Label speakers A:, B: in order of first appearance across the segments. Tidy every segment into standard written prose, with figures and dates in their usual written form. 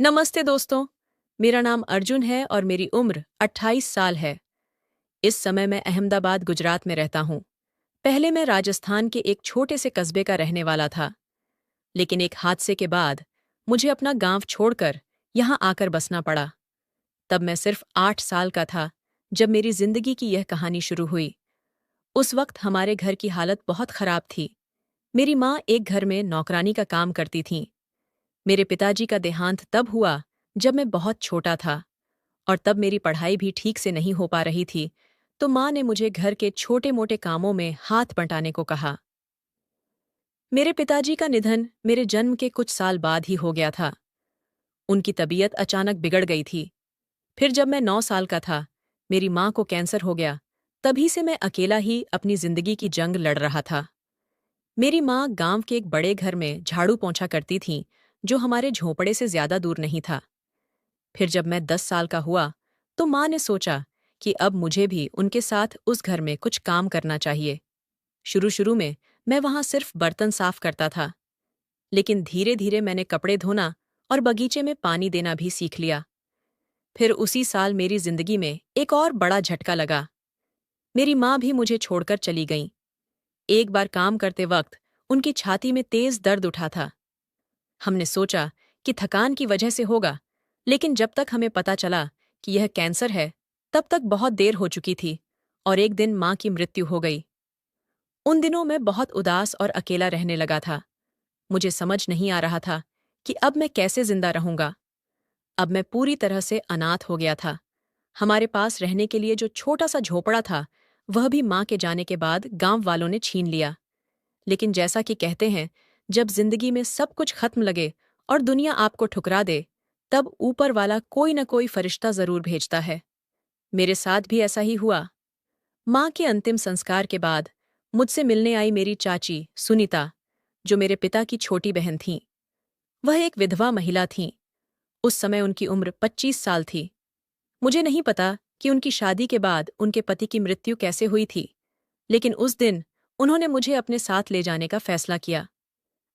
A: नमस्ते दोस्तों। मेरा नाम अर्जुन है और मेरी उम्र 28 साल है। इस समय मैं अहमदाबाद, गुजरात में रहता हूँ। पहले मैं राजस्थान के एक छोटे से कस्बे का रहने वाला था, लेकिन एक हादसे के बाद मुझे अपना गांव छोड़कर यहाँ आकर बसना पड़ा। तब मैं सिर्फ 8 साल का था जब मेरी जिंदगी की यह कहानी शुरू हुई। उस वक्त हमारे घर की हालत बहुत खराब थी। मेरी माँ एक घर में नौकरानी का काम करती थीं। मेरे पिताजी का देहांत तब हुआ जब मैं बहुत छोटा था और तब मेरी पढ़ाई भी ठीक से नहीं हो पा रही थी, तो माँ ने मुझे घर के छोटे-मोटे कामों में हाथ बंटाने को कहा। मेरे पिताजी का निधन मेरे जन्म के कुछ साल बाद ही हो गया था। उनकी तबीयत अचानक बिगड़ गई थी। फिर जब मैं 9 साल का था, मेरी माँ को कैंसर हो गया। तभी से मैं अकेला ही अपनी जिंदगी की जंग लड़ रहा था। मेरी माँ गांव के एक बड़े घर में झाड़ू पोंछा करती थीं, जो हमारे झोंपड़े से ज्यादा दूर नहीं था। फिर जब मैं 10 साल का हुआ, तो माँ ने सोचा कि अब मुझे भी उनके साथ उस घर में कुछ काम करना चाहिए। शुरू-शुरू में मैं वहाँ सिर्फ बर्तन साफ करता था, लेकिन धीरे-धीरे मैंने कपड़े धोना और बगीचे में पानी देना भी सीख लिया। फिर उसी साल मेरी जिंदगी में एक और बड़ा झटका लगा। मेरी माँ भी मुझे छोड़कर चली गईं। एक बार काम करते वक्त उनकी छाती में तेज दर्द उठा था। हमने सोचा कि थकान की वजह से होगा, लेकिन जब तक हमें पता चला कि यह कैंसर है, तब तक बहुत देर हो चुकी थी और एक दिन माँ की मृत्यु हो गई। उन दिनों मैं बहुत उदास और अकेला रहने लगा था। मुझे समझ नहीं आ रहा था कि अब मैं कैसे जिंदा रहूंगा। अब मैं पूरी तरह से अनाथ हो गया था। हमारे पास रहने के लिए जो छोटा सा झोपड़ा था, वह भी माँ के जाने के बाद गांव वालों ने छीन लिया। लेकिन जैसा कि कहते हैं, जब जिंदगी में सब कुछ खत्म लगे और दुनिया आपको ठुकरा दे, तब ऊपर वाला कोई न कोई फरिश्ता जरूर भेजता है। मेरे साथ भी ऐसा ही हुआ। माँ के अंतिम संस्कार के बाद मुझसे मिलने आई मेरी चाची सुनीता, जो मेरे पिता की छोटी बहन थीं। वह एक विधवा महिला थीं। उस समय उनकी उम्र 25 साल थी। मुझे नहीं पता कि उनकी शादी के बाद उनके पति की मृत्यु कैसे हुई थी, लेकिन उस दिन उन्होंने मुझे अपने साथ ले जाने का फैसला किया।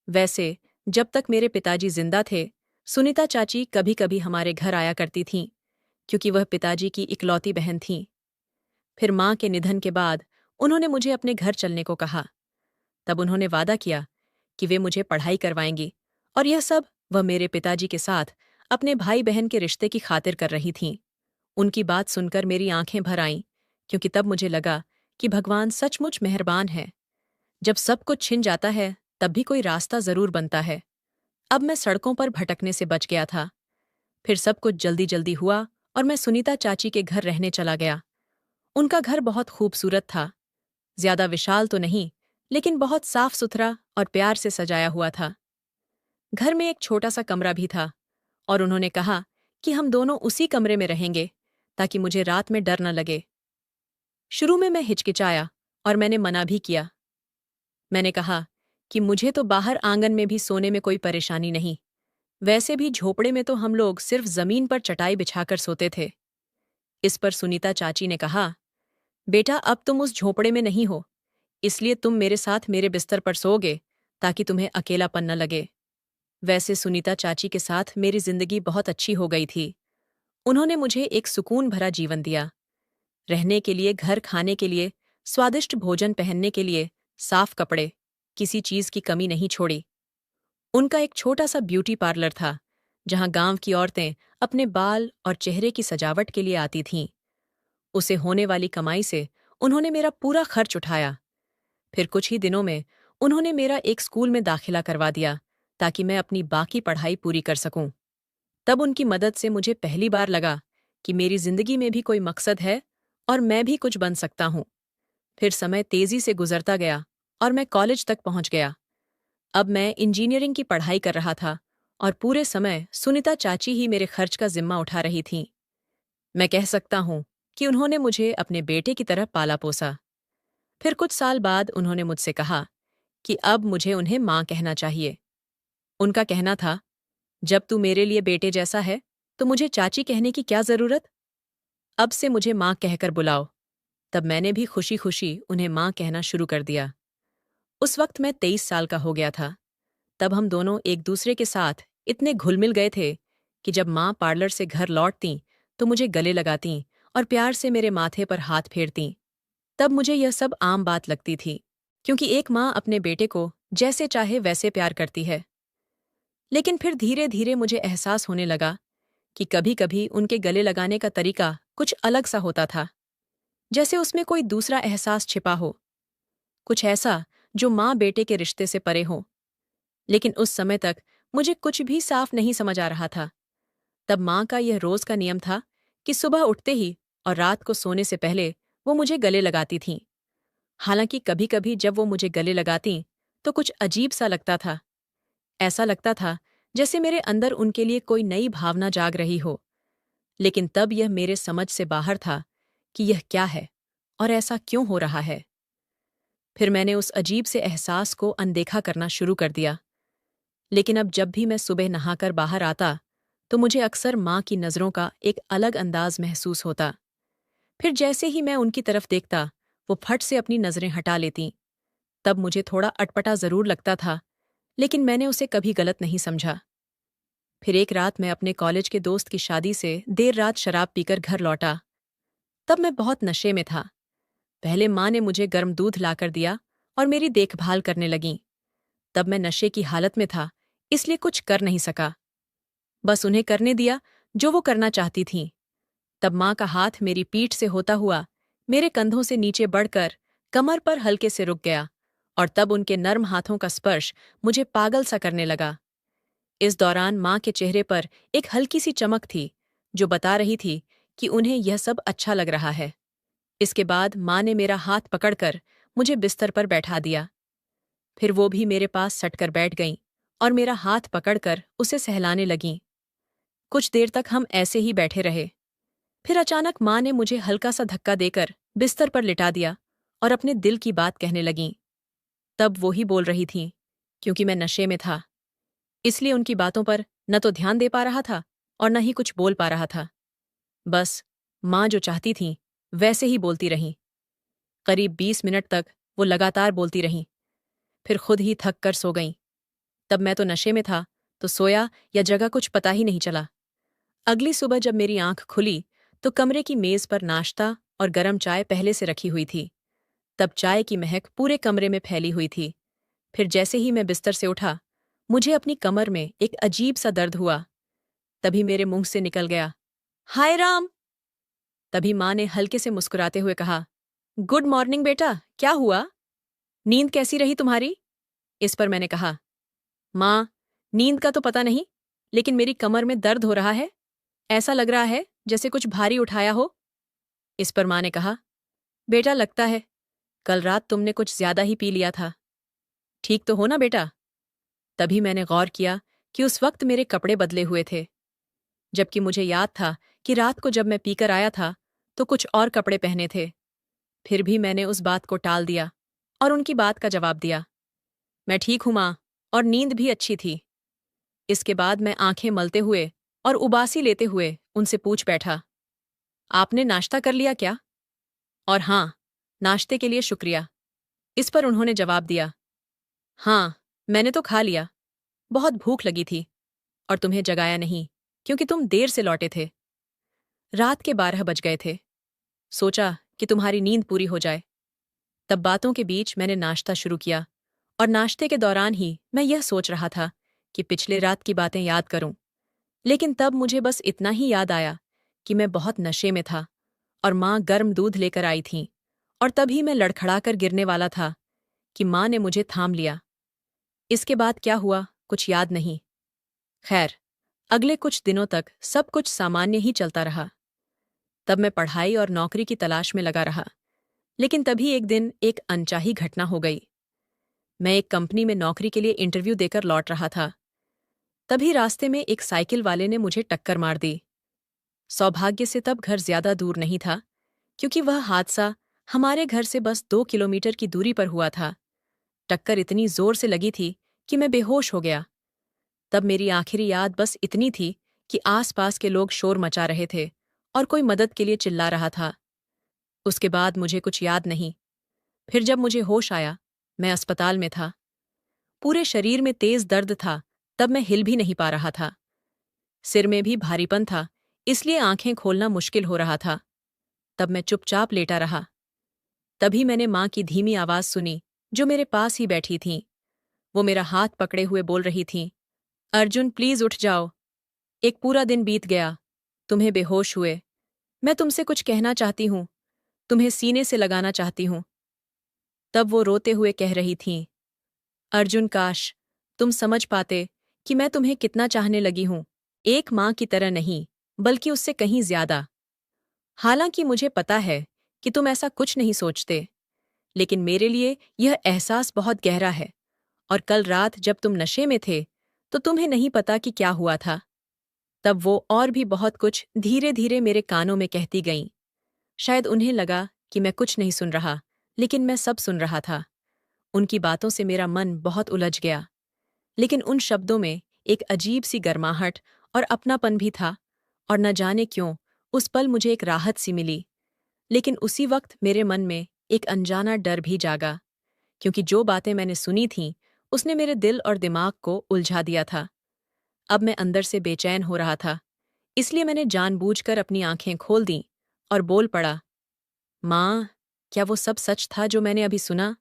A: वैसे, जब तक मेरे पिताजी जिंदा थे, सुनीता चाची कभी-कभी हमारे घर आया करती थीं, क्योंकि वह पिताजी की इकलौती बहन थीं। फिर माँ के निधन के बाद उन्होंने मुझे अपने घर चलने को कहा। तब उन्होंने वादा किया कि वे मुझे पढ़ाई करवाएंगी, और यह सब वह मेरे पिताजी के साथ अपने भाई-बहन के रिश्ते की खातिर कर रही थीं। उनकी बात सुनकर मेरी आंखें भर आईं, क्योंकि तब मुझे लगा कि भगवान सचमुच मेहरबान है। जब सब कुछ छिन जाता है, तब भी कोई रास्ता जरूर बनता है। अब मैं सड़कों पर भटकने से बच गया था। फिर सब कुछ जल्दी-जल्दी हुआ और मैं सुनीता चाची के घर रहने चला गया। उनका घर बहुत खूबसूरत था। ज्यादा विशाल तो नहीं, लेकिन बहुत साफ-सुथरा और प्यार से सजाया हुआ था। घर में एक छोटा सा कमरा भी था, और उन्होंने कहा कि हम दोनों उसी कमरे में रहेंगे, ताकि मुझे रात में डर न लगे। शुरू में मैं हिचकिचाया और मैंने मना भी किया। मैंने कहा कि मुझे तो बाहर आंगन में भी सोने में कोई परेशानी नहीं। वैसे भी झोपड़े में तो हम लोग सिर्फ जमीन पर चटाई बिछाकर सोते थे। इस पर सुनीता चाची ने कहा, बेटा, अब तुम उस झोपड़े में नहीं हो, इसलिए तुम मेरे साथ मेरे बिस्तर पर सोओगे, ताकि तुम्हें अकेलापन न लगे। वैसे सुनीता चाची के साथ मेरी जिंदगी बहुत अच्छी हो गई थी। उन्होंने मुझे एक सुकून भरा जीवन दिया। रहने के लिए घर, खाने के लिए स्वादिष्ट भोजन, पहनने के लिए साफ कपड़े, किसी चीज की कमी नहीं छोड़ी। उनका एक छोटा सा ब्यूटी पार्लर था, जहां गांव की औरतें अपने बाल और चेहरे की सजावट के लिए आती थीं। उसे होने वाली कमाई से उन्होंने मेरा पूरा खर्च उठाया। फिर कुछ ही दिनों में उन्होंने मेरा एक स्कूल में दाखिला करवा दिया, ताकि मैं अपनी बाकी पढ़ाई पूरी कर सकूं। तब उनकी मदद से मुझे पहली बार लगा कि मेरी जिंदगी में भी कोई मकसद है और मैं भी कुछ बन सकता हूं। फिर समय तेजी से गुजरता गया और मैं कॉलेज तक पहुंच गया। अब मैं इंजीनियरिंग की पढ़ाई कर रहा था और पूरे समय सुनीता चाची ही मेरे खर्च का जिम्मा उठा रही थीं। मैं कह सकता हूं कि उन्होंने मुझे अपने बेटे की तरह पाला पोसा। फिर कुछ साल बाद उन्होंने मुझसे कहा कि अब मुझे उन्हें माँ कहना चाहिए। उनका कहना था, जब तू मेरे लिए बेटे जैसा है, तो मुझे चाची कहने की क्या जरूरत? अब से मुझे माँ कहकर बुलाओ। तब मैंने भी खुशी खुशी उन्हें माँ कहना शुरू कर दिया। उस वक्त मैं 23 साल का हो गया था। तब हम दोनों एक दूसरे के साथ इतने घुल मिल गए थे कि जब माँ पार्लर से घर लौटतीं तो मुझे गले लगातीं और प्यार से मेरे माथे पर हाथ फेरतीं। तब मुझे यह सब आम बात लगती थी, क्योंकि एक माँ अपने बेटे को जैसे चाहे वैसे प्यार करती है। लेकिन फिर धीरे धीरे मुझे एहसास होने लगा कि कभी कभी उनके गले लगाने का तरीका कुछ अलग सा होता था, जैसे उसमें कोई दूसरा एहसास छिपा हो, कुछ ऐसा जो माँ बेटे के रिश्ते से परे हो। लेकिन उस समय तक मुझे कुछ भी साफ नहीं समझ आ रहा था। तब माँ का यह रोज का नियम था कि सुबह उठते ही और रात को सोने से पहले वो मुझे गले लगाती थीं। हालांकि कभी कभी जब वो मुझे गले लगातीं तो कुछ अजीब सा लगता था। ऐसा लगता था जैसे मेरे अंदर उनके लिए कोई नई भावना जाग रही हो। लेकिन तब यह मेरे समझ से बाहर था कि यह क्या है और ऐसा क्यों हो रहा है। फिर मैंने उस अजीब से एहसास को अनदेखा करना शुरू कर दिया। लेकिन अब जब भी मैं सुबह नहाकर बाहर आता तो मुझे अक्सर माँ की नज़रों का एक अलग अंदाज महसूस होता। फिर जैसे ही मैं उनकी तरफ देखता, वो फट से अपनी नज़रें हटा लेतीं। तब मुझे थोड़ा अटपटा ज़रूर लगता था, लेकिन मैंने उसे कभी गलत नहीं समझा। फिर एक रात मैं अपने कॉलेज के दोस्त की शादी से देर रात शराब पीकर घर लौटा। तब मैं बहुत नशे में था। पहले माँ ने मुझे गर्म दूध लाकर दिया और मेरी देखभाल करने लगीं। तब मैं नशे की हालत में था, इसलिए कुछ कर नहीं सका। बस उन्हें करने दिया जो वो करना चाहती थीं। तब माँ का हाथ मेरी पीठ से होता हुआ मेरे कंधों से नीचे बढ़कर कमर पर हल्के से रुक गया, और तब उनके नर्म हाथों का स्पर्श मुझे पागल सा करने लगा। इस दौरान माँ के चेहरे पर एक हल्की सी चमक थी, जो बता रही थी कि उन्हें यह सब अच्छा लग रहा है। इसके बाद माँ ने मेरा हाथ पकड़कर मुझे बिस्तर पर बैठा दिया। फिर वो भी मेरे पास सटकर बैठ गईं और मेरा हाथ पकड़कर उसे सहलाने लगीं। कुछ देर तक हम ऐसे ही बैठे रहे। फिर अचानक माँ ने मुझे हल्का सा धक्का देकर बिस्तर पर लिटा दिया और अपने दिल की बात कहने लगीं। तब वो ही बोल रही थीं, क्योंकि मैं नशे में था, इसलिए उनकी बातों पर न तो ध्यान दे पा रहा था और न ही कुछ बोल पा रहा था। बस माँ जो चाहती थीं वैसे ही बोलती रहीं। करीब 20 मिनट तक वो लगातार बोलती रहीं, फिर खुद ही थक कर सो गईं। तब मैं तो नशे में था, तो सोया या जगह कुछ पता ही नहीं चला। अगली सुबह जब मेरी आंख खुली तो कमरे की मेज पर नाश्ता और गरम चाय पहले से रखी हुई थी। तब चाय की महक पूरे कमरे में फैली हुई थी। फिर जैसे ही मैं बिस्तर से उठा, मुझे अपनी कमर में एक अजीब सा दर्द हुआ। तभी मेरे मुंह से निकल गया, हाय राम। तभी माँ ने हल्के से मुस्कुराते हुए कहा, गुड मॉर्निंग बेटा, क्या हुआ? नींद कैसी रही तुम्हारी? इस पर मैंने कहा, माँ, नींद का तो पता नहीं, लेकिन मेरी कमर में दर्द हो रहा है। ऐसा लग रहा है जैसे कुछ भारी उठाया हो। इस पर माँ ने कहा, बेटा लगता है कल रात तुमने कुछ ज्यादा ही पी लिया था। ठीक तो हो ना बेटा? तभी मैंने गौर किया कि उस वक्त मेरे कपड़े बदले हुए थे, जबकि मुझे याद था कि रात को जब मैं पीकर आया था तो कुछ और कपड़े पहने थे। फिर भी मैंने उस बात को टाल दिया और उनकी बात का जवाब दिया, मैं ठीक हूं माँ, और नींद भी अच्छी थी। इसके बाद मैं आंखें मलते हुए और उबासी लेते हुए उनसे पूछ बैठा, आपने नाश्ता कर लिया क्या? और हाँ, नाश्ते के लिए शुक्रिया। इस पर उन्होंने जवाब दिया, हाँ, मैंने तो खा लिया। बहुत भूख लगी थी और तुम्हें जगाया नहीं, क्योंकि तुम देर से लौटे थे। रात के 12 बज गए थे। सोचा कि तुम्हारी नींद पूरी हो जाए। तब बातों के बीच मैंने नाश्ता शुरू किया, और नाश्ते के दौरान ही मैं यह सोच रहा था कि पिछले रात की बातें याद करूं। लेकिन तब मुझे बस इतना ही याद आया कि मैं बहुत नशे में था और माँ गर्म दूध लेकर आई थीं, और तभी मैं लड़खड़ाकर गिरने वाला था कि माँ ने मुझे थाम लिया। इसके बाद क्या हुआ कुछ याद नहीं। खैर, अगले कुछ दिनों तक सब कुछ सामान्य ही चलता रहा। तब मैं पढ़ाई और नौकरी की तलाश में लगा रहा। लेकिन तभी एक दिन एक अनचाही घटना हो गई। मैं एक कंपनी में नौकरी के लिए इंटरव्यू देकर लौट रहा था। तभी रास्ते में एक साइकिल वाले ने मुझे टक्कर मार दी। सौभाग्य से तब घर ज्यादा दूर नहीं था, क्योंकि वह हादसा हमारे घर से बस 2 किलोमीटर की दूरी पर हुआ था। टक्कर इतनी जोर से लगी थी कि मैं बेहोश हो गया। तब मेरी आखिरी याद बस इतनी थी कि आसपास के लोग शोर मचा रहे थे और कोई मदद के लिए चिल्ला रहा था। उसके बाद मुझे कुछ याद नहीं। फिर जब मुझे होश आया, मैं अस्पताल में था। पूरे शरीर में तेज दर्द था, तब मैं हिल भी नहीं पा रहा था। सिर में भी भारीपन था, इसलिए आंखें खोलना मुश्किल हो रहा था। तब मैं चुपचाप लेटा रहा। तभी मैंने माँ की धीमी आवाज सुनी, जो मेरे पास ही बैठी थीं। वो मेरा हाथ पकड़े हुए बोल रही थीं, अर्जुन प्लीज उठ जाओ। एक पूरा दिन बीत गया, तुम्हें बेहोश हुए। मैं तुमसे कुछ कहना चाहती हूँ, तुम्हें सीने से लगाना चाहती हूँ। तब वो रोते हुए कह रही थीं, अर्जुन काश तुम समझ पाते कि मैं तुम्हें कितना चाहने लगी हूं, एक माँ की तरह नहीं, बल्कि उससे कहीं ज्यादा। हालांकि मुझे पता है कि तुम ऐसा कुछ नहीं सोचते, लेकिन मेरे लिए यह एहसास बहुत गहरा है। और कल रात जब तुम नशे में थे, तो तुम्हें नहीं पता कि क्या हुआ था। तब वो और भी बहुत कुछ धीरे धीरे मेरे कानों में कहती गईं। शायद उन्हें लगा कि मैं कुछ नहीं सुन रहा, लेकिन मैं सब सुन रहा था। उनकी बातों से मेरा मन बहुत उलझ गया, लेकिन उन शब्दों में एक अजीब सी गर्माहट और अपनापन भी था। और न जाने क्यों उस पल मुझे एक राहत सी मिली। लेकिन उसी वक्त मेरे मन में एक अनजाना डर भी जागा, क्योंकि जो बातें मैंने सुनी थीं उसने मेरे दिल और दिमाग को उलझा दिया था। अब मैं अंदर से बेचैन हो रहा था, इसलिए मैंने जानबूझकर अपनी आंखें खोल दीं और बोल पड़ा, माँ, क्या वो सब सच था जो मैंने अभी सुना?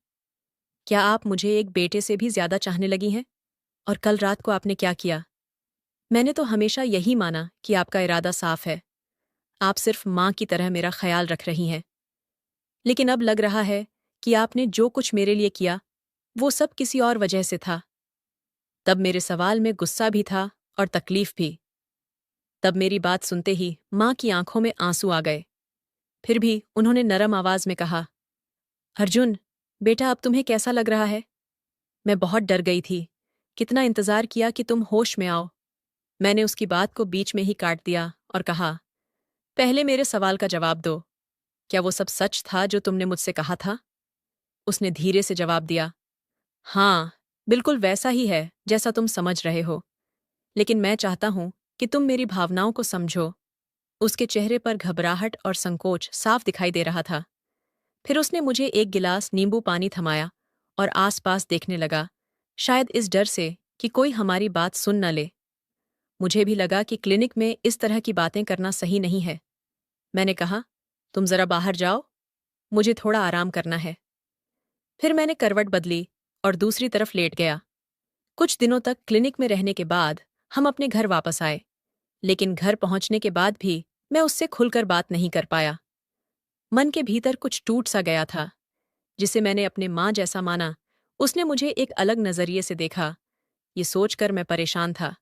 A: क्या आप मुझे एक बेटे से भी ज्यादा चाहने लगी हैं? और कल रात को आपने क्या किया? मैंने तो हमेशा यही माना कि आपका इरादा साफ है। आप सिर्फ माँ की तरह मेरा ख्याल रख रही हैं। लेकिन अब लग रहा है कि आपने जो कुछ मेरे लिए किया, वो सब किसी और वजह से था। तब मेरे सवाल में गुस्सा भी था और तकलीफ भी। तब मेरी बात सुनते ही माँ की आंखों में आंसू आ गए। फिर भी उन्होंने नरम आवाज में कहा, अर्जुन, बेटा अब तुम्हें कैसा लग रहा है? मैं बहुत डर गई थी। कितना इंतजार किया कि तुम होश में आओ। मैंने उसकी बात को बीच में ही काट दिया और कहा, पहले मेरे सवाल का जवाब दो। क्या वो सब सच था जो तुमने मुझसे कहा था? उसने धीरे से जवाब दिया, हाँ, बिल्कुल वैसा ही है जैसा तुम समझ रहे हो। लेकिन मैं चाहता हूं कि तुम मेरी भावनाओं को समझो। उसके चेहरे पर घबराहट और संकोच साफ दिखाई दे रहा था। फिर उसने मुझे एक गिलास नींबू पानी थमाया और आसपास देखने लगा, शायद इस डर से कि कोई हमारी बात सुन न ले। मुझे भी लगा कि क्लिनिक में इस तरह की बातें करना सही नहीं है। मैंने कहा, तुम जरा बाहर जाओ, मुझे थोड़ा आराम करना है। फिर मैंने करवट बदली और दूसरी तरफ लेट गया। कुछ दिनों तक क्लिनिक में रहने के बाद हम अपने घर वापस आए, लेकिन घर पहुंचने के बाद भी मैं उससे खुलकर बात नहीं कर पाया। मन के भीतर कुछ टूट सा गया था। जिसे मैंने अपने माँ जैसा माना, उसने मुझे एक अलग नजरिए से देखा। ये सोचकर मैं परेशान था।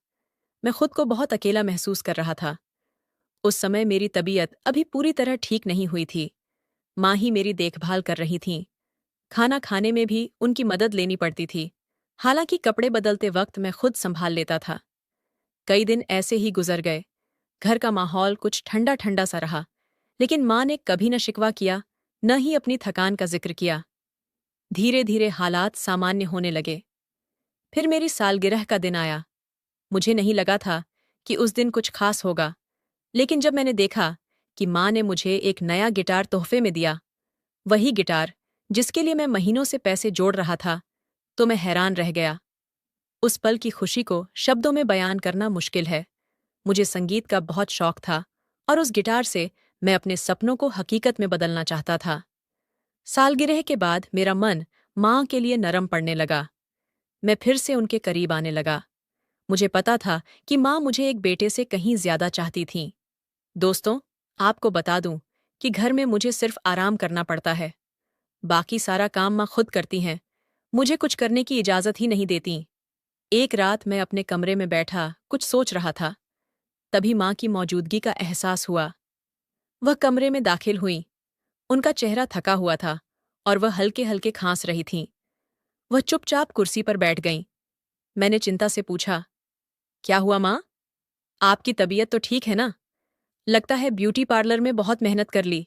A: मैं खुद को बहुत अकेला महसूस कर रहा था। उस समय मेरी तबीयत अभी पूरी तरह ठीक नहीं हुई थी। माँ ही मेरी देखभाल कर रही थीं। खाना खाने में भी उनकी मदद लेनी पड़ती थी। हालांकि कपड़े बदलते वक्त मैं खुद संभाल लेता था। कई दिन ऐसे ही गुजर गए। घर का माहौल कुछ ठंडा ठंडा सा रहा, लेकिन माँ ने कभी न शिकवा किया, न ही अपनी थकान का जिक्र किया। धीरे धीरे हालात सामान्य होने लगे। फिर मेरी सालगिरह का दिन आया। मुझे नहीं लगा था कि उस दिन कुछ खास होगा, लेकिन जब मैंने देखा कि माँ ने मुझे एक नया गिटार तोहफे में दिया, वही गिटार जिसके लिए मैं महीनों से पैसे जोड़ रहा था, तो मैं हैरान रह गया। उस पल की खुशी को शब्दों में बयान करना मुश्किल है। मुझे संगीत का बहुत शौक था और उस गिटार से मैं अपने सपनों को हकीकत में बदलना चाहता था। सालगिरह के बाद मेरा मन माँ के लिए नरम पड़ने लगा। मैं फिर से उनके करीब आने लगा। मुझे पता था कि माँ मुझे एक बेटे से कहीं ज्यादा चाहती थीं। दोस्तों, आपको बता दूं कि घर में मुझे सिर्फ आराम करना पड़ता है। बाकी सारा काम माँ खुद करती हैं। मुझे कुछ करने की इजाजत ही नहीं देती। एक रात मैं अपने कमरे में बैठा कुछ सोच रहा था। तभी माँ की मौजूदगी का एहसास हुआ। वह कमरे में दाखिल हुईं। उनका चेहरा थका हुआ था और वह हल्के हल्के खांस रही थीं। वह चुपचाप कुर्सी पर बैठ गईं। मैंने चिंता से पूछा, क्या हुआ माँ? आपकी तबीयत तो ठीक है ना? लगता है ब्यूटी पार्लर में बहुत मेहनत कर ली।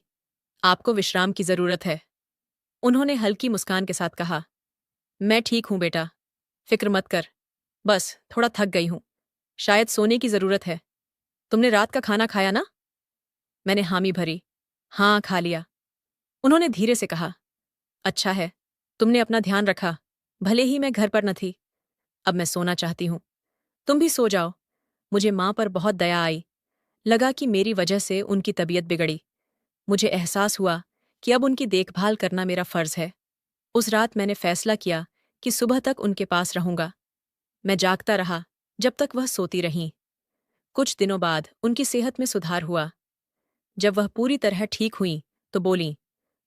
A: आपको विश्राम की जरूरत है। उन्होंने हल्की मुस्कान के साथ कहा, मैं ठीक हूं बेटा, फिक्र मत कर। बस थोड़ा थक गई हूं। शायद सोने की जरूरत है। तुमने रात का खाना खाया ना? मैंने हामी भरी। हाँ, खा लिया। उन्होंने धीरे से कहा, अच्छा है, तुमने अपना ध्यान रखा, भले ही मैं घर पर न थी। अब मैं सोना चाहती हूँ। तुम भी सो जाओ। मुझे माँ पर बहुत दया आई। लगा कि मेरी वजह से उनकी तबीयत बिगड़ी। मुझे एहसास हुआ कि अब उनकी देखभाल करना मेरा फर्ज है। उस रात मैंने फैसला किया कि सुबह तक उनके पास रहूंगा। मैं जागता रहा जब तक वह सोती रहीं। कुछ दिनों बाद उनकी सेहत में सुधार हुआ। जब वह पूरी तरह ठीक हुईं तो बोलीं,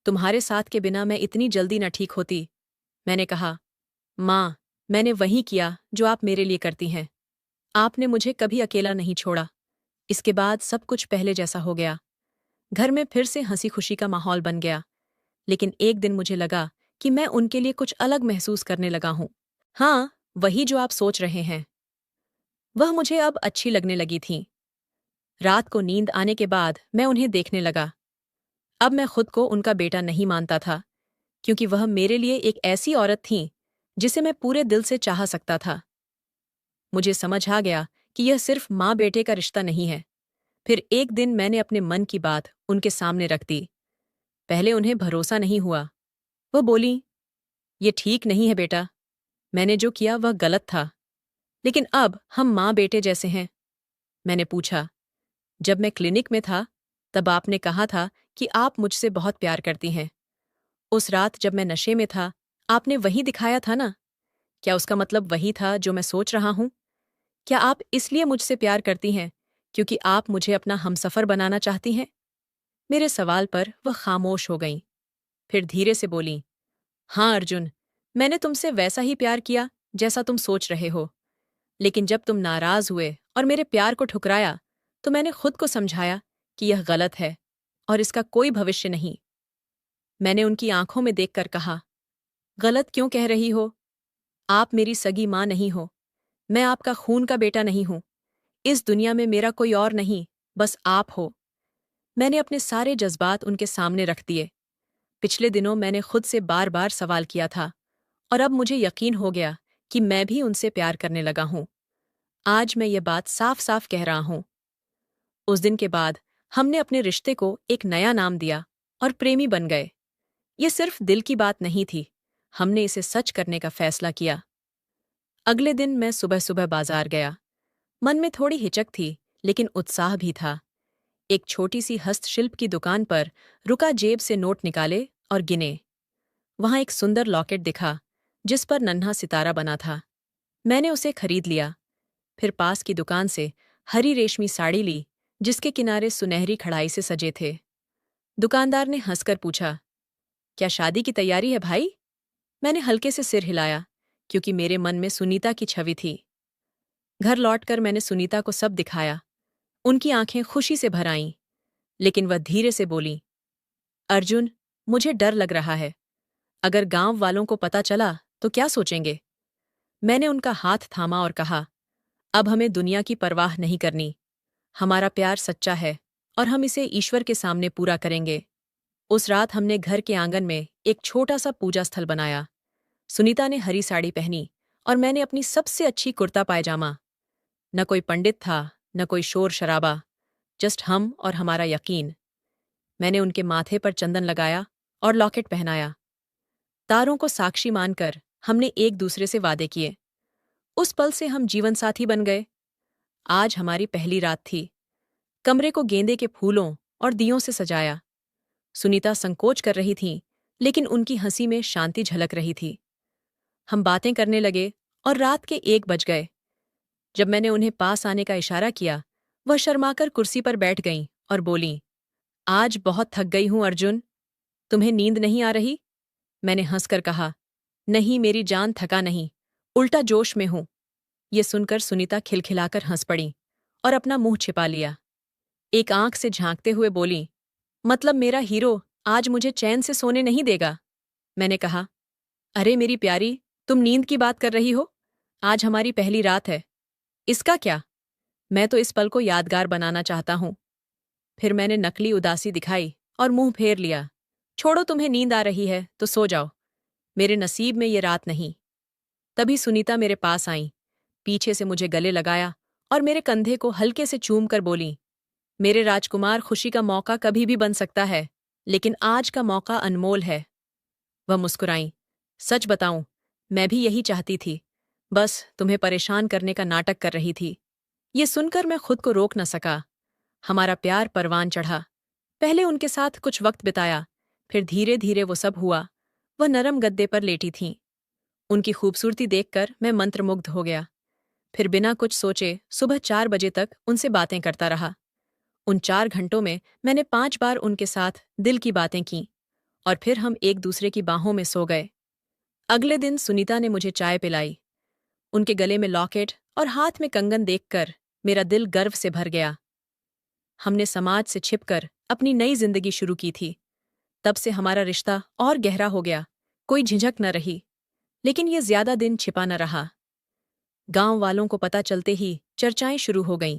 A: तुम्हारे साथ के बिना मैं इतनी जल्दी न ठीक होती। मैंने कहा, माँ, मैंने वही किया जो आप मेरे लिए करती हैं। आपने मुझे कभी अकेला नहीं छोड़ा। इसके बाद सब कुछ पहले जैसा हो गया। घर में फिर से हंसी खुशी का माहौल बन गया। लेकिन एक दिन मुझे लगा कि मैं उनके लिए कुछ अलग महसूस करने लगा हूं। हाँ, वही जो आप सोच रहे हैं। वह मुझे अब अच्छी लगने लगी थीं। रात को नींद आने के बाद मैं उन्हें देखने लगा। अब मैं खुद को उनका बेटा नहीं मानता था, क्योंकि वह मेरे लिए एक ऐसी औरत थीं जिसे मैं पूरे दिल से चाह सकता था। मुझे समझ आ गया कि यह सिर्फ माँ बेटे का रिश्ता नहीं है। फिर एक दिन मैंने अपने मन की बात उनके सामने रख दी। पहले उन्हें भरोसा नहीं हुआ। वह बोली, ये ठीक नहीं है बेटा, मैंने जो किया वह गलत था। लेकिन अब हम माँ बेटे जैसे हैं। मैंने पूछा, जब मैं क्लिनिक में था तब आपने कहा था कि आप मुझसे बहुत प्यार करती हैं। उस रात जब मैं नशे में था आपने वही दिखाया था ना? क्या उसका मतलब वही था जो मैं सोच रहा हूं? क्या आप इसलिए मुझसे प्यार करती हैं क्योंकि आप मुझे अपना हमसफर बनाना चाहती हैं? मेरे सवाल पर वह खामोश हो गईं। फिर धीरे से बोलीं, हाँ अर्जुन, मैंने तुमसे वैसा ही प्यार किया जैसा तुम सोच रहे हो। लेकिन जब तुम नाराज हुए और मेरे प्यार को ठुकराया तो मैंने खुद को समझाया कि यह गलत है और इसका कोई भविष्य नहीं। मैंने उनकी आंखों में देखकर कहा, गलत क्यों कह रही हो? आप मेरी सगी माँ नहीं हो। मैं आपका खून का बेटा नहीं हूं। इस दुनिया में मेरा कोई और नहीं, बस आप हो। मैंने अपने सारे जज्बात उनके सामने रख दिए। पिछले दिनों मैंने खुद से बार बार सवाल किया था और अब मुझे यकीन हो गया कि मैं भी उनसे प्यार करने लगा हूं। आज मैं ये बात साफ साफ कह रहा हूं। उस दिन के बाद हमने अपने रिश्ते को एक नया नाम दिया और प्रेमी बन गए। ये सिर्फ दिल की बात नहीं थी, हमने इसे सच करने का फैसला किया। अगले दिन मैं सुबह सुबह बाजार गया। मन में थोड़ी हिचक थी, लेकिन उत्साह भी था। एक छोटी सी हस्तशिल्प की दुकान पर रुका, जेब से नोट निकाले और गिने। वहां एक सुंदर लॉकेट दिखा जिस पर नन्हा सितारा बना था। मैंने उसे खरीद लिया। फिर पास की दुकान से हरी रेशमी साड़ी ली जिसके किनारे सुनहरी कढ़ाई से सजे थे। दुकानदार ने हंसकर पूछा, क्या शादी की तैयारी है भाई? मैंने हल्के से सिर हिलाया, क्योंकि मेरे मन में सुनीता की छवि थी। घर लौटकर मैंने सुनीता को सब दिखाया। उनकी आंखें खुशी से भर आईं, लेकिन वह धीरे से बोली, अर्जुन, मुझे डर लग रहा है। अगर गांव वालों को पता चला तो क्या सोचेंगे? मैंने उनका हाथ थामा और कहा, अब हमें दुनिया की परवाह नहीं करनी। हमारा प्यार सच्चा है और हम इसे ईश्वर के सामने पूरा करेंगे। उस रात हमने घर के आंगन में एक छोटा सा पूजा स्थल बनाया। सुनीता ने हरी साड़ी पहनी और मैंने अपनी सबसे अच्छी कुर्ता पायजामा। न कोई पंडित था, न कोई शोर शराबा, जस्ट हम और हमारा यकीन। मैंने उनके माथे पर चंदन लगाया और लॉकेट पहनाया। तारों को साक्षी मानकर हमने एक दूसरे से वादे किए। उस पल से हम जीवन साथी बन गए। आज हमारी पहली रात थी। कमरे को गेंदे के फूलों और दियों से सजाया। सुनीता संकोच कर रही थीं, लेकिन उनकी हंसी में शांति झलक रही थी। हम बातें करने लगे और रात के 1 बज गए। जब मैंने उन्हें पास आने का इशारा किया, वह शर्माकर कुर्सी पर बैठ गईं और बोलीं, आज बहुत थक गई हूं अर्जुन, तुम्हें नींद नहीं आ रही? मैंने हंसकर कहा, नहीं मेरी जान, थका नहीं, उल्टा जोश में हूं। ये सुनकर सुनीता खिलखिलाकर हंस पड़ी और अपना मुंह छिपा लिया। एक आंख से झांकते हुए बोली, मतलब मेरा हीरो आज मुझे चैन से सोने नहीं देगा? मैंने कहा, अरे मेरी प्यारी, तुम नींद की बात कर रही हो? आज हमारी पहली रात है। इसका क्या? मैं तो इस पल को यादगार बनाना चाहता हूं। फिर मैंने नकली उदासी दिखाई और मुंह फेर लिया। छोड़ो, तुम्हें नींद आ रही है तो सो जाओ, मेरे नसीब में ये रात नहीं। तभी सुनीता मेरे पास आईं, पीछे से मुझे गले लगाया और मेरे कंधे को हल्के से चूम कर बोलीं, मेरे राजकुमार, खुशी का मौका कभी भी बन सकता है, लेकिन आज का मौका अनमोल है। वह मुस्कुराईं। सच बताऊं, मैं भी यही चाहती थी, बस तुम्हें परेशान करने का नाटक कर रही थी। ये सुनकर मैं खुद को रोक न सका। हमारा प्यार परवान चढ़ा। पहले उनके साथ कुछ वक्त बिताया, फिर धीरे धीरे वो सब हुआ। वह नरम गद्दे पर लेटी थीं। उनकी खूबसूरती देखकर मैं मंत्रमुग्ध हो गया। फिर बिना कुछ सोचे सुबह 4 बजे तक उनसे बातें करता रहा। उन 4 घंटों में मैंने 5 बार उनके साथ दिल की बातें की और फिर हम एक दूसरे की बाहों में सो गए। अगले दिन सुनीता ने मुझे चाय पिलाई। उनके गले में लॉकेट और हाथ में कंगन देखकर मेरा दिल गर्व से भर गया। हमने समाज से छिपकर अपनी नई जिंदगी शुरू की थी। तब से हमारा रिश्ता और गहरा हो गया। कोई झिझक न रही, लेकिन ये ज्यादा दिन छिपा न रहा। गांव वालों को पता चलते ही चर्चाएं शुरू हो गईं।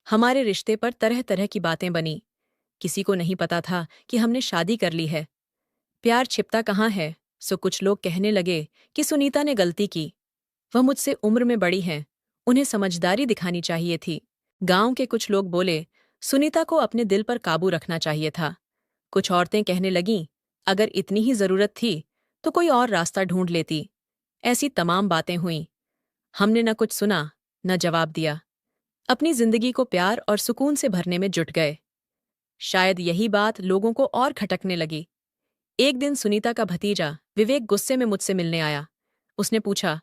A: हमारे रिश्ते पर तरह तरह की बातें बनी। किसी को नहीं पता था कि हमने शादी कर ली है। प्यार छिपता कहाँ है, सो कुछ लोग कहने लगे कि सुनीता ने गलती की। वह मुझसे उम्र में बड़ी हैं, उन्हें समझदारी दिखानी चाहिए थी। गांव के कुछ लोग बोले, सुनीता को अपने दिल पर काबू रखना चाहिए था। कुछ औरतें कहने लगीं, अगर इतनी ही जरूरत थी तो कोई और रास्ता ढूंढ लेती। ऐसी तमाम बातें हुईं। हमने न कुछ सुना, न जवाब दिया। अपनी जिंदगी को प्यार और सुकून से भरने में जुट गए। शायद यही बात लोगों को और खटकने लगी। एक दिन सुनीता का भतीजा विवेक गुस्से में मुझसे मिलने आया। उसने पूछा,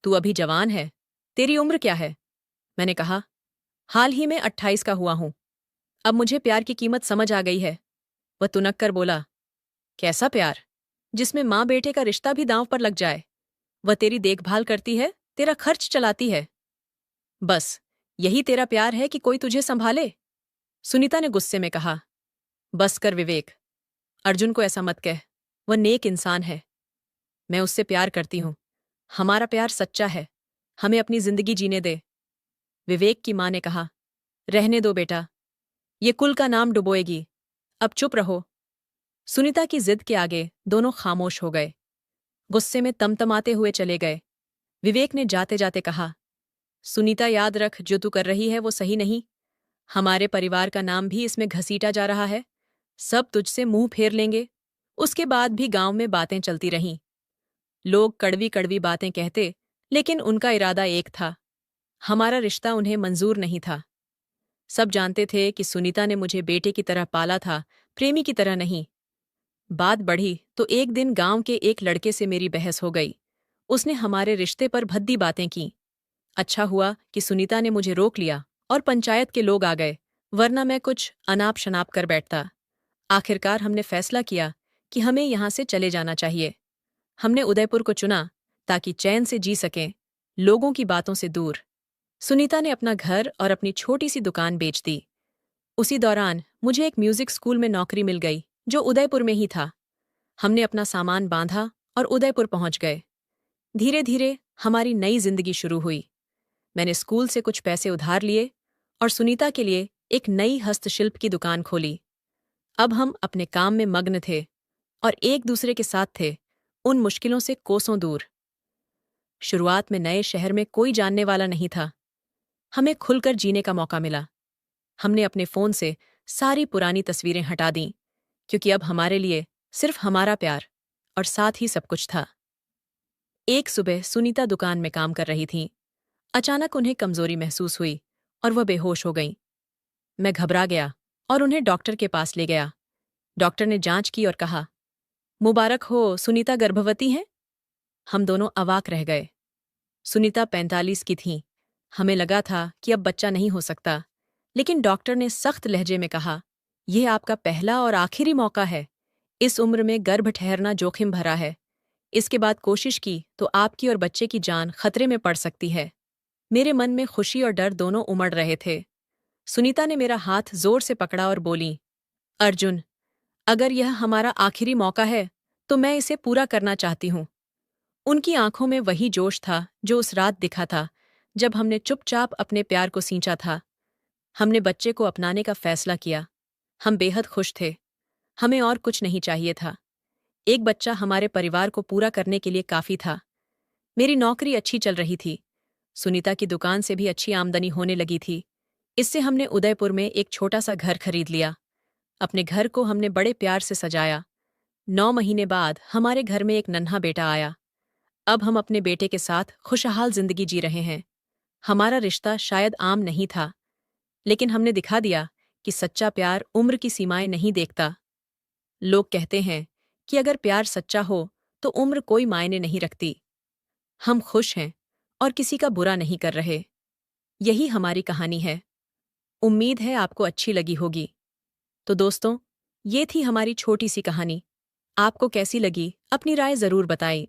A: तू अभी जवान है, तेरी उम्र क्या है? मैंने कहा, हाल ही में 28 का हुआ हूं। अब मुझे प्यार की कीमत समझ आ गई है। वह तुनक कर बोला, कैसा प्यार, जिसमें माँ बेटे का रिश्ता भी दांव पर लग जाए? वह तेरी देखभाल करती है, तेरा खर्च चलाती है। बस यही तेरा प्यार है कि कोई तुझे संभाले? सुनीता ने गुस्से में कहा, बस कर विवेक, अर्जुन को ऐसा मत कह। वह नेक इंसान है। मैं उससे प्यार करती हूं। हमारा प्यार सच्चा है। हमें अपनी जिंदगी जीने दे। विवेक की मां ने कहा, रहने दो बेटा, ये कुल का नाम डुबोएगी। अब चुप रहो। सुनीता की जिद के आगे दोनों खामोश हो गए। गुस्से में तमतमाते हुए चले गए। विवेक ने जाते जाते कहा, सुनीता याद रख, जो तू कर रही है वो सही नहीं। हमारे परिवार का नाम भी इसमें घसीटा जा रहा है। सब तुझसे मुंह फेर लेंगे। उसके बाद भी गांव में बातें चलती रहीं। लोग कड़वी कड़वी बातें कहते, लेकिन उनका इरादा एक था। हमारा रिश्ता उन्हें मंजूर नहीं था। सब जानते थे कि सुनीता ने मुझे बेटे की तरह पाला था, प्रेमी की तरह नहीं। बात बढ़ी तो एक दिन गांव के एक लड़के से मेरी बहस हो गई। उसने हमारे रिश्ते पर भद्दी बातें की। अच्छा हुआ कि सुनीता ने मुझे रोक लिया और पंचायत के लोग आ गए, वरना मैं कुछ अनाप शनाप कर बैठता। आखिरकार हमने फैसला किया कि हमें यहाँ से चले जाना चाहिए। हमने उदयपुर को चुना ताकि चैन से जी सकें, लोगों की बातों से दूर। सुनीता ने अपना घर और अपनी छोटी सी दुकान बेच दी। उसी दौरान मुझे एक म्यूजिक स्कूल में नौकरी मिल गई, जो उदयपुर में ही था। हमने अपना सामान बांधा और उदयपुर पहुंच गए। धीरे धीरे हमारी नई जिंदगी शुरू हुई। मैंने स्कूल से कुछ पैसे उधार लिए और सुनीता के लिए एक नई हस्तशिल्प की दुकान खोली। अब हम अपने काम में मग्न थे और एक दूसरे के साथ थे, उन मुश्किलों से कोसों दूर। शुरुआत में नए शहर में कोई जानने वाला नहीं था। हमें खुलकर जीने का मौका मिला। हमने अपने फोन से सारी पुरानी तस्वीरें हटा दीं, क्योंकि अब हमारे लिए सिर्फ हमारा प्यार और साथ ही सब कुछ था। एक सुबह सुनीता दुकान में काम कर रही थीं। अचानक उन्हें कमजोरी महसूस हुई और वह बेहोश हो गईं। मैं घबरा गया और उन्हें डॉक्टर के पास ले गया। डॉक्टर ने जांच की और कहा, मुबारक हो, सुनीता गर्भवती हैं। हम दोनों अवाक रह गए। सुनीता 45 की थीं। हमें लगा था कि अब बच्चा नहीं हो सकता, लेकिन डॉक्टर ने सख्त लहजे में कहा, यह आपका पहला और आखिरी मौका है। इस उम्र में गर्भ ठहरना जोखिम भरा है। इसके बाद कोशिश की तो आपकी और बच्चे की जान खतरे में पड़ सकती है। मेरे मन में खुशी और डर दोनों उमड़ रहे थे। सुनीता ने मेरा हाथ जोर से पकड़ा और बोली, अर्जुन, अगर यह हमारा आखिरी मौका है तो मैं इसे पूरा करना चाहती हूँ। उनकी आंखों में वही जोश था जो उस रात दिखा था, जब हमने चुपचाप अपने प्यार को सींचा था। हमने बच्चे को अपनाने का फैसला किया। हम बेहद खुश थे। हमें और कुछ नहीं चाहिए था। एक बच्चा हमारे परिवार को पूरा करने के लिए काफी था। मेरी नौकरी अच्छी चल रही थी। सुनीता की दुकान से भी अच्छी आमदनी होने लगी थी। इससे हमने उदयपुर में एक छोटा सा घर खरीद लिया। अपने घर को हमने बड़े प्यार से सजाया। 9 महीने बाद हमारे घर में एक नन्हा बेटा आया। अब हम अपने बेटे के साथ खुशहाल जिंदगी जी रहे हैं। हमारा रिश्ता शायद आम नहीं था, लेकिन हमने दिखा दिया कि सच्चा प्यार उम्र की सीमाएं नहीं देखता। लोग कहते हैं कि अगर प्यार सच्चा हो तो उम्र कोई मायने नहीं रखती। हम खुश हैं और किसी का बुरा नहीं कर रहे। यही हमारी कहानी है। उम्मीद है आपको अच्छी लगी होगी। तो दोस्तों, ये थी हमारी छोटी सी कहानी। आपको कैसी लगी अपनी राय ज़रूर बताएं।